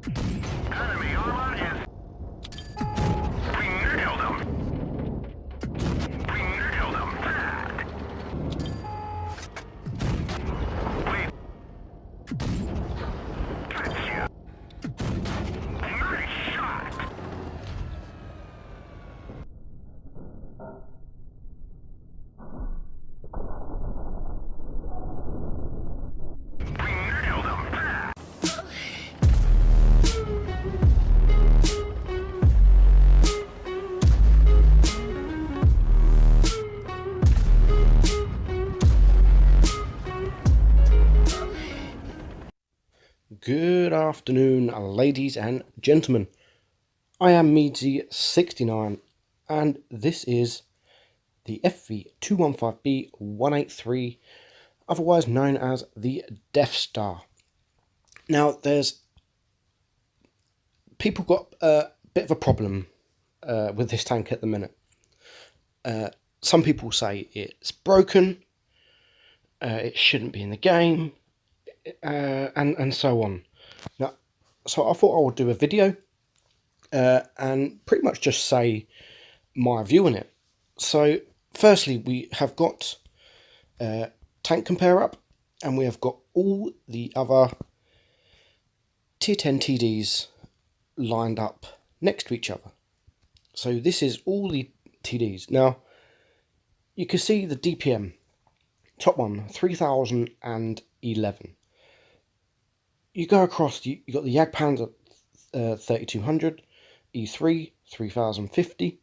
Enemy armor is... We nailed him! We nailed him bad! Wait. Gotcha! Nice shot! We nailed him bad! Good afternoon, ladies and gentlemen. I am Meadsy69, and this is the FV215b 183, otherwise known as the Death Star. Now, there's people got a bit of a problem with this tank at the minute. Some people say it's broken, it shouldn't be in the game, and so on. Now, so I thought I would do a video and pretty much just say my view on it. So firstly, we have got tank compare up, and we have got all the other tier 10 TDs lined up next to each other. So this is all the TDs. Now you can see the DPM. Top one, 3011. You go across, you got the Jagdpanzer at 3200, E3 3050,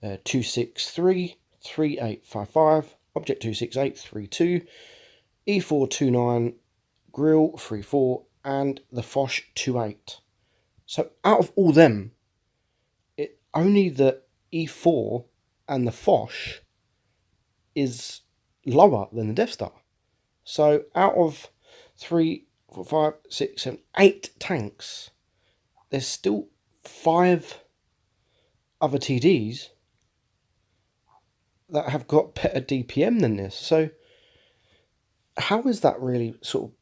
263 3855, Object 26832, E429, Grill 34, and the Foch 28. So out of all them, only the E4 and the Foch is lower than the Death Star. So out of 3, 4, 5, 6, 7, 8 tanks, there's still 5 other TDs that have got better DPM than this. So how is that really sort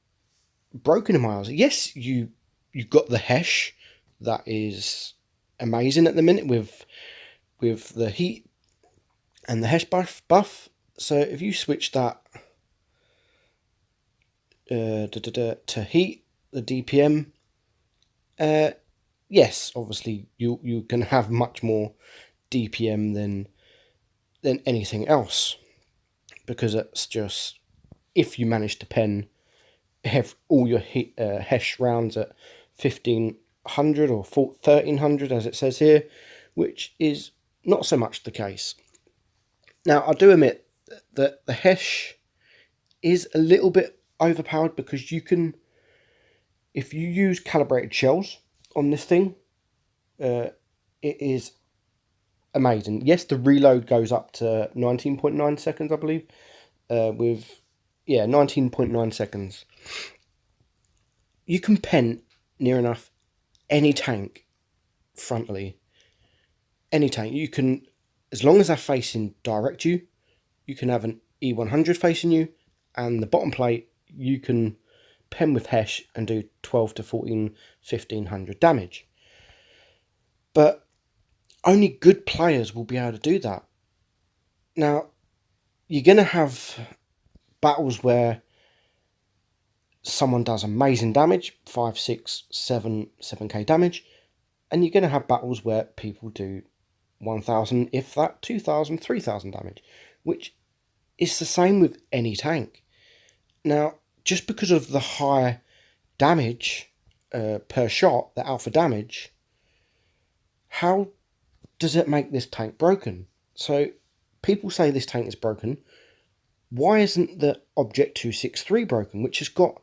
of broken in my eyes? Yes, you got the Hesh, that is amazing at the minute with the heat and the Hesh buff. So if you switch that to heat, the DPM, yes, obviously you can have much more DPM than anything else, because it's just, if you manage to pen have all your Hesh rounds at 1500 or 1300 as it says here, which is not so much the case. Now I do admit that the Hesh is a little bit overpowered, because you can, if you use calibrated shells on this thing, it is amazing. Yes, the reload goes up to 19.9 seconds, I believe, 19.9 seconds. You can pen near enough any tank frontally. Any tank. You can, as long as they're facing direct you can have an E100 facing you, and the bottom plate you can pen with Hesh and do 12 to 14, 1500 damage. But only good players will be able to do that. Now, you're going to have battles where someone does amazing damage, 5, 6, 7, 7k damage, and you're going to have battles where people do 1000, if that, 2000, 3000 damage, which is the same with any tank. Now, just because of the high damage per shot, the alpha damage, how does it make this tank broken? So people say this tank is broken. Why isn't the Object 263 broken, which has got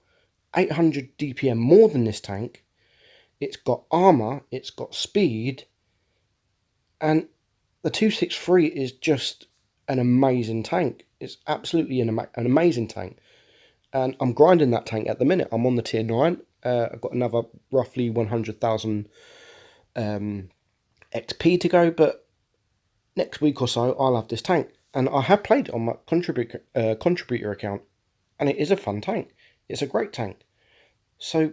800 DPM more than this tank? It's got armor, it's got speed, and the 263 is just an amazing tank. It's absolutely an amazing tank. And I'm grinding that tank at the minute. I'm on the tier 9. I've got another roughly 100,000 XP to go, but next week or so I'll have this tank. And I have played it on my contributor account, and it is a fun tank. It's a great tank. So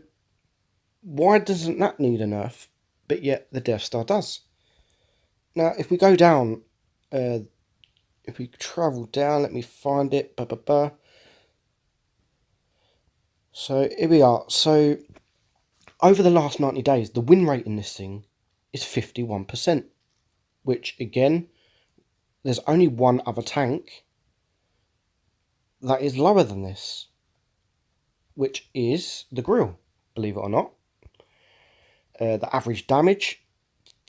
why doesn't that need a nerf, but yet the Death Star does? Now, if we go down, if we travel down, let me find it. So here we are. So over the last 90 days, the win rate in this thing is 51%, which again, there's only one other tank that is lower than this, which is the Grill, believe it or not. The average damage,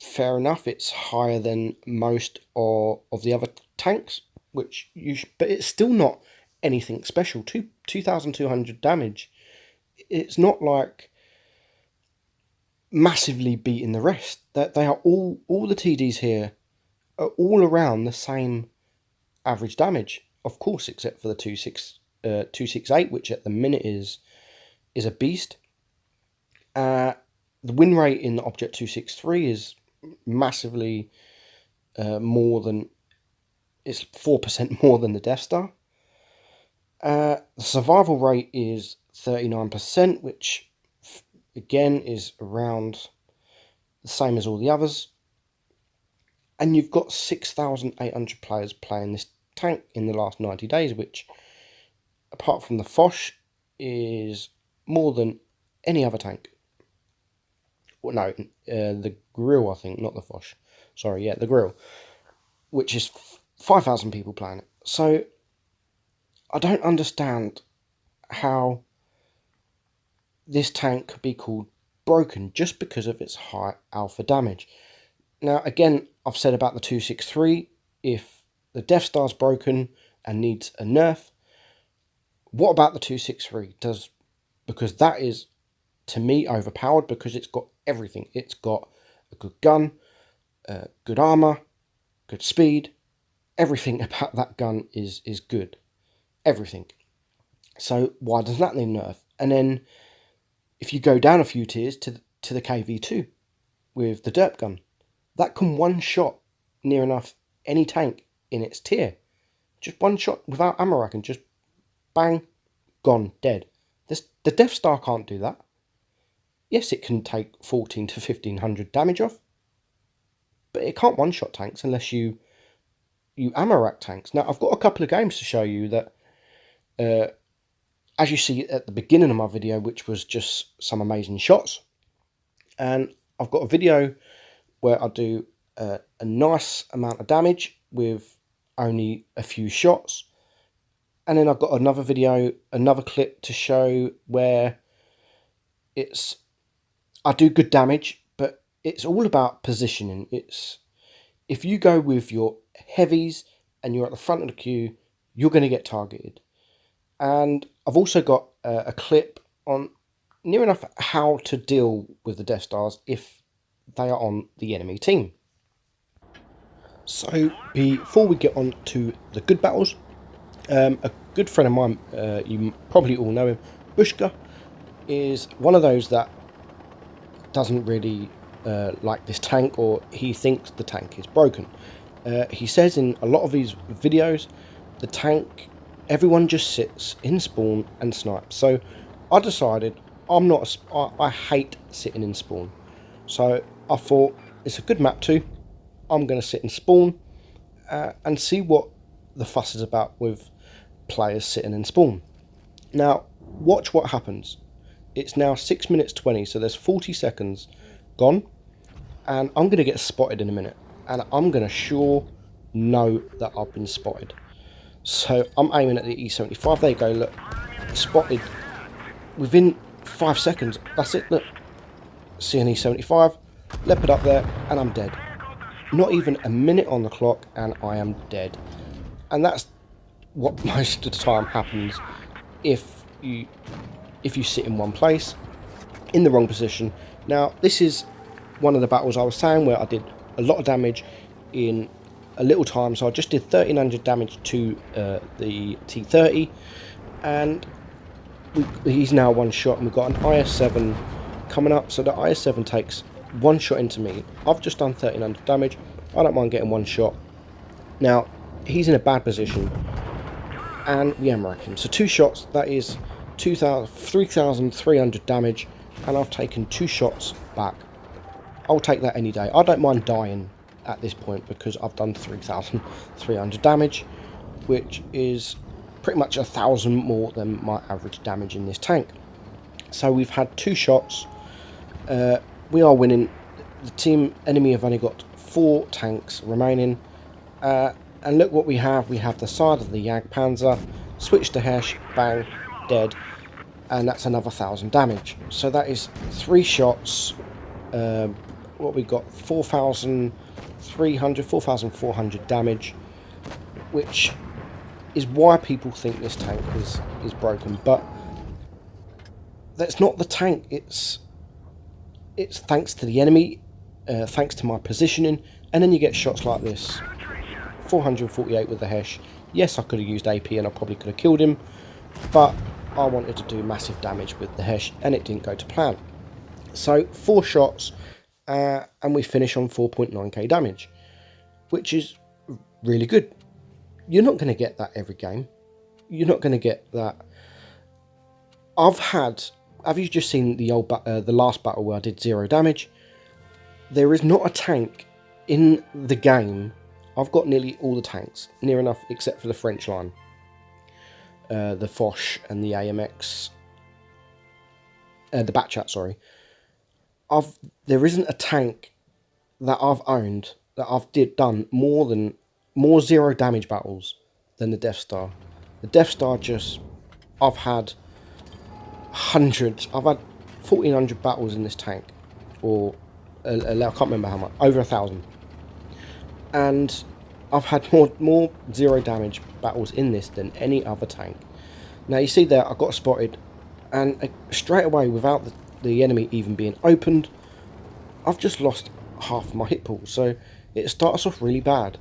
fair enough, it's higher than most of the other tanks, which but it's still not anything special. 2,200 damage. It's not like massively beating the rest. That they are all the TDs here are all around the same average damage, of course, except for the 268, which at the minute is a beast. The win rate in the Object 263 is massively more than, it's 4% more than the Death Star. The survival rate is 39%, which again is around the same as all the others. And you've got 6,800 players playing this tank in the last 90 days, which, apart from the Foch, is more than any other tank. Well, no, the Grill, I think, not the Foch. Sorry, yeah, the Grill, which is 5,000 people playing it. So I don't understand how this tank could be called broken just because of its high alpha damage. Now, again, I've said about the 263, if the Death Star's broken and needs a nerf, what about the 263? Because that is, to me, overpowered because it's got everything. It's got a good gun, good armor, good speed. Everything about that gun is good. Everything. So why does that need nerf? And then if you go down a few tiers to the KV2 with the derp gun, that can one shot near enough any tank in its tier. Just one shot without ammo rack and just bang, gone, dead. The Death Star can't do that. Yes, it can take 14 to 1,500 damage off, but it can't one-shot tanks unless you ammo rack tanks. Now, I've got a couple of games to show you that, as you see at the beginning of my video, which was just some amazing shots, and I've got a video where I do a nice amount of damage with only a few shots, and then I've got another video, another clip to show where I do good damage, but it's all about positioning. If you go with your heavies and you're at the front of the queue, you're going to get targeted. And I've also got a clip on near enough how to deal with the Death Stars if they are on the enemy team. So before we get on to the good battles, a good friend of mine, you probably all know him, Bushka, is one of those that doesn't really like this tank, or he thinks the tank is broken. He says in a lot of his videos, the tank, everyone just sits in spawn and snipes. So I decided I hate sitting in spawn. So I thought it's a good map too. I'm going to sit in spawn and see what the fuss is about with players sitting in spawn. Now, watch what happens. It's now 6 minutes 20, so there's 40 seconds gone, and I'm going to get spotted in a minute, and I'm going to sure know that I've been spotted. So I'm aiming at the E75. There you go, look, spotted within 5 seconds. That's it, look, see an E75, leopard up there, and I'm dead. Not even a minute on the clock, and I am dead. And that's what most of the time happens if you sit in one place in the wrong position. Now, this is one of the battles I was saying where I did a lot of damage in a little time. So I just did 1,300 damage to the T30, and he's now one shot, and we've got an IS-7 coming up. So the IS-7 takes one shot into me. I've just done 1,300 damage. I don't mind getting one shot. Now, he's in a bad position, and we ammo rack him. So 2 shots, that is 3,300 damage, and I've taken 2 shots back. I'll take that any day. I don't mind dying at this point because I've done 3,300 damage, which is pretty much 1,000 more than my average damage in this tank. So we've had 2 shots. We are winning. The team enemy have only got 4 tanks remaining. And look what we have. We have the side of the Jagdpanzer, switch to Hesh, bang, dead. And that's another 1,000 damage. So that is 3 shots. What we got? 4,400 damage. Which is why people think this tank is broken. But that's not the tank. It's thanks to the enemy, thanks to my positioning. And then you get shots like this. 448 with the Hesh. Yes, I could have used AP and I probably could have killed him, but I wanted to do massive damage with the Hesh and it didn't go to plan. So 4 shots and we finish on 4.9k damage, which is really good. You're not going to get that every game. You're not going to get that. Have you just seen the last battle where I did 0 damage? There is not a tank in the game. I've got nearly all the tanks, near enough, except for the French line. The Foch and the AMX. The Batchat, sorry. There isn't a tank that I've owned that I've done more 0 damage battles than the Death Star. The Death Star I've had hundreds. I've had 1,400 battles in this tank, or I can't remember how much, over 1,000. And I've had more 0 damage battles in this than any other tank. Now you see there, I got spotted, and straight away, without the enemy even being opened, I've just lost half my hit pool. So it starts off really bad,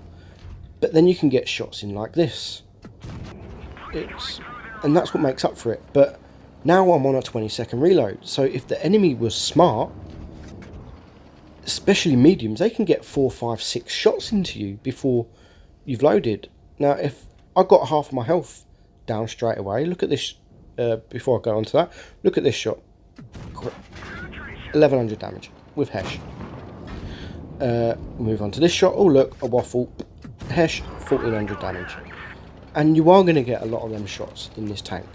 but then you can get shots in like this. And that's what makes up for it. But now I'm on a 20-second reload. So if the enemy was smart, especially mediums, they can get 4, 5, 6 shots into you before you've loaded. Now, if I got half of my health down straight away, look at this. Before I go on to that, look at this shot. 1,100 damage with Hesh. Move on to this shot. Oh look, a waffle. Hesh, 1,400 damage. And you are going to get a lot of them shots in this tank.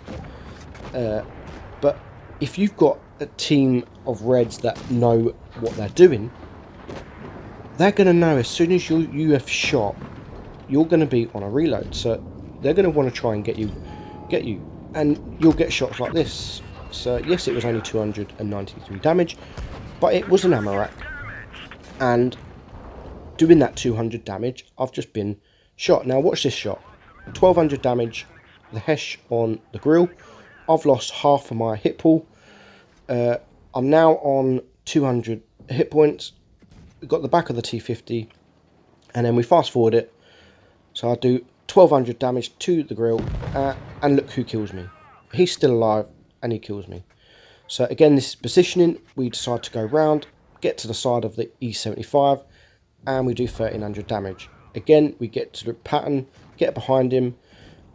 But if you've got a team of Reds that know what they're doing, they're going to know as soon as you have shot, you're going to be on a reload. So they're going to want to try and get you, and you'll get shots like this. So yes, it was only 293 damage, but it was an ammo rack, and doing that 200 damage, I've just been shot. Now watch this shot. 1,200 damage, the Hesh on the grill. I've lost half of my hit pool. I'm now on 200 hit points. We've got the back of the T50, and then we fast forward it. So I do 1,200 damage to the grill, and look who kills me. He's still alive, and he kills me. So again, this is positioning. We decide to go round, get to the side of the E75, and we do 1,300 damage. Again, we get to the pattern, get behind him,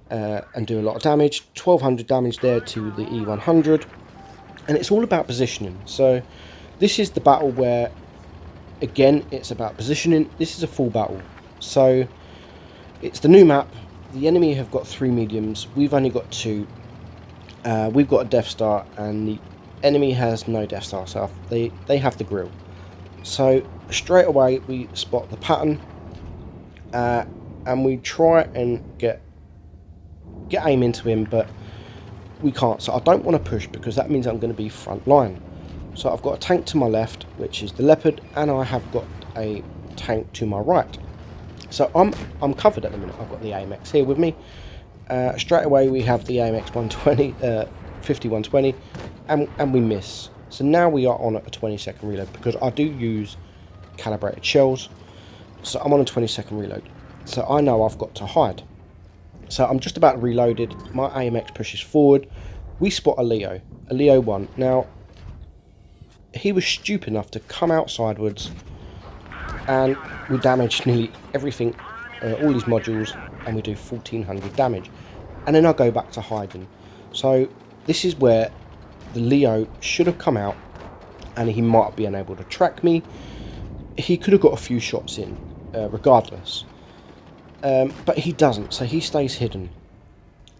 and do a lot of damage. 1,200 damage there to the E100, and it's all about positioning. So this is the battle where, again, it's about positioning. This is a full battle. So it's the new map. The enemy have got 3 mediums. We've only got 2. We've got a Death Star, and the enemy has no Death Star, so they have the grill. So straight away we spot the pattern, and we try and get aim into him, but we can't. So I don't want to push because that means I'm going to be front line. So I've got a tank to my left, which is the Leopard, and I have got a tank to my right. So I'm covered at the minute. I've got the AMX here with me. Straight away we have the AMX 120, 50-120, and we miss. So now we are on a 20-second reload because I do use calibrated shells. So I'm on a 20-second reload. So I know I've got to hide. So I'm just about reloaded. My AMX pushes forward. We spot a Leo 1. Now, he was stupid enough to come out sidewards, and we damaged nearly everything, all these modules, and we do 1,400 damage. And then I go back to hiding. So this is where the Leo should have come out and he might be unable to track me. He could have got a few shots in, regardless. But he doesn't, so he stays hidden,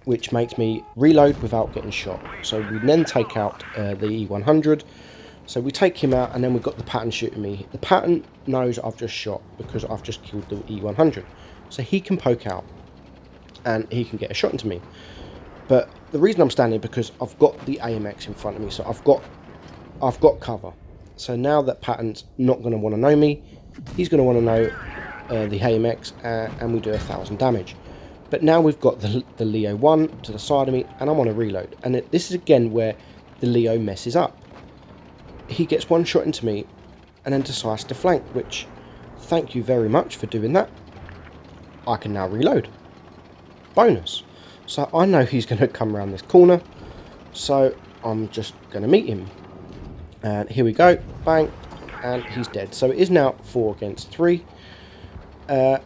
which makes me reload without getting shot. So we then take out the E100. So we take him out, and then we've got the pattern shooting me. The pattern knows I've just shot because I've just killed the E100. So he can poke out, and he can get a shot into me. But the reason I'm standing because I've got the AMX in front of me, so I've got cover. So now that pattern's not going to want to know me, he's going to want to know the AMX, and we do 1,000 damage. But now we've got the Leo 1 to the side of me, and I'm on a reload. And this is again where the Leo messes up. He gets one shot into me and then decides to flank, which, thank you very much for doing that. I can now reload. Bonus. So I know he's going to come around this corner, so I'm just going to meet him. And here we go, bang, and he's dead. So it is now 4 against 3. And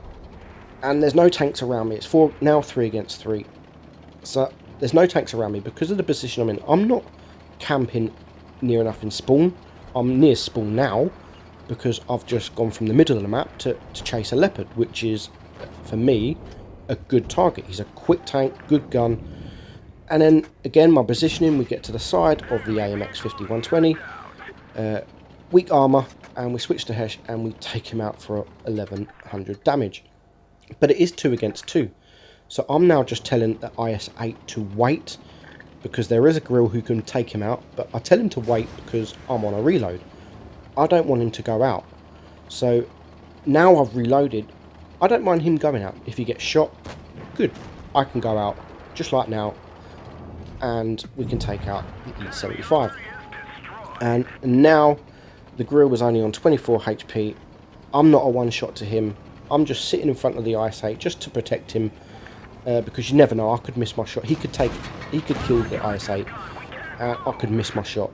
there's no tanks around me. It's now 3 against 3. So there's no tanks around me because of the position I'm in. I'm not camping near enough in spawn. I'm near spawn now because I've just gone from the middle of the map to chase a leopard, which is, for me, a good target. He's a quick tank, good gun. And then again, my positioning, we get to the side of the AMX 5120, weak armor, and we switch to Hesh and we take him out for 1100 damage. But it is 2 against 2. So I'm now just telling the IS-8 to wait, because there is a grill who can take him out, but I tell him to wait because I'm on a reload. I don't want him to go out. So now I've reloaded, I don't mind him going out. If he gets shot, good. I can go out just like now, and we can take out the E75. And now the grill was only on 24 HP. I'm not a one shot to him. I'm just sitting in front of the IS-8 just to protect him, because you never know, I could miss my shot. He could kill the IS-8, I could miss my shot,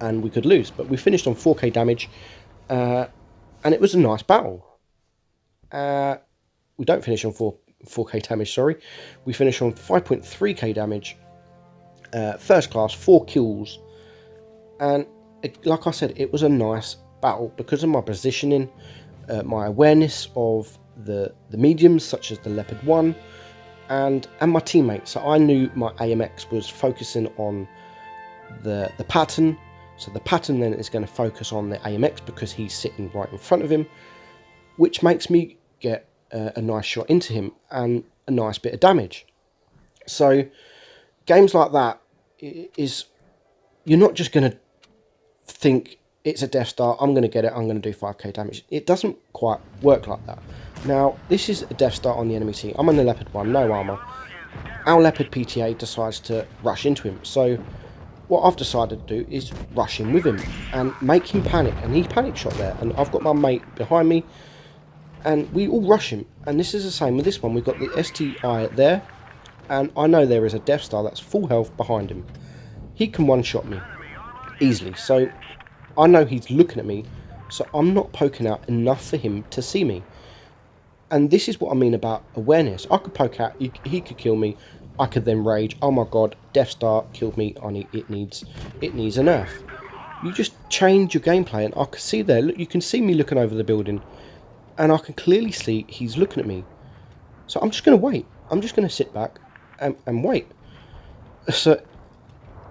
and we could lose. But we finished on 4k damage, and it was a nice battle. We don't finish on 4k damage, sorry. We finish on 5.3k damage, first class, 4 kills, and like I said, it was a nice battle because of my positioning, my awareness of the mediums such as the Leopard 1, and my teammates. So I knew my AMX was focusing on the pattern, so the pattern then is going to focus on the AMX because he's sitting right in front of him, which makes me get a nice shot into him and a nice bit of damage. So games like that is, you're not just going to think it's a Death Star, I'm going to get it, I'm going to do 5k damage. It doesn't quite work like that. Now, this is a Death Star on the enemy team. I'm on the Leopard 1, no armor. Our Leopard PTA decides to rush into him. So what I've decided to do is rush in with him and make him panic. And he panic shot there. And I've got my mate behind me, and we all rush him. And this is the same with this one. We've got the STI there, and I know there is a Death Star that's full health behind him. He can one-shot me easily. So I know he's looking at me, so I'm not poking out enough for him to see me. And this is what I mean about awareness. I could poke out, he could kill me, I could then rage, oh my god, Death Star killed me, it needs a nerf. You just change your gameplay, and I can see there, look, you can see me looking over the building, and I can clearly see he's looking at me. So I'm just going to wait. I'm just going to sit back and wait. So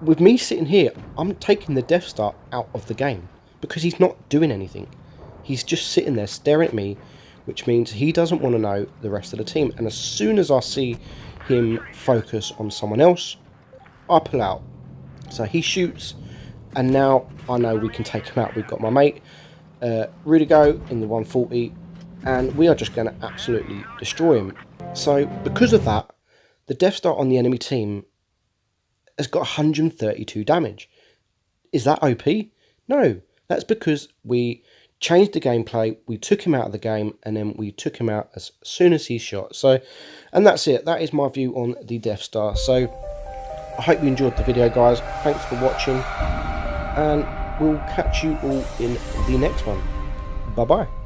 with me sitting here, I'm taking the Death Star out of the game because he's not doing anything. He's just sitting there staring at me, which means he doesn't want to know the rest of the team. And as soon as I see him focus on someone else, I pull out. So he shoots, and now I know we can take him out. We've got my mate, Rudigo, in the 140, and we are just going to absolutely destroy him. So because of that, the Death Star on the enemy team has got 132 damage. Is that OP? No, that's because we changed the gameplay, we took him out of the game, and then we took him out as soon as he shot. So, and that's it. That is my view on the Death Star. So I hope you enjoyed the video, guys. Thanks for watching, and we'll catch you all in the next one. Bye bye.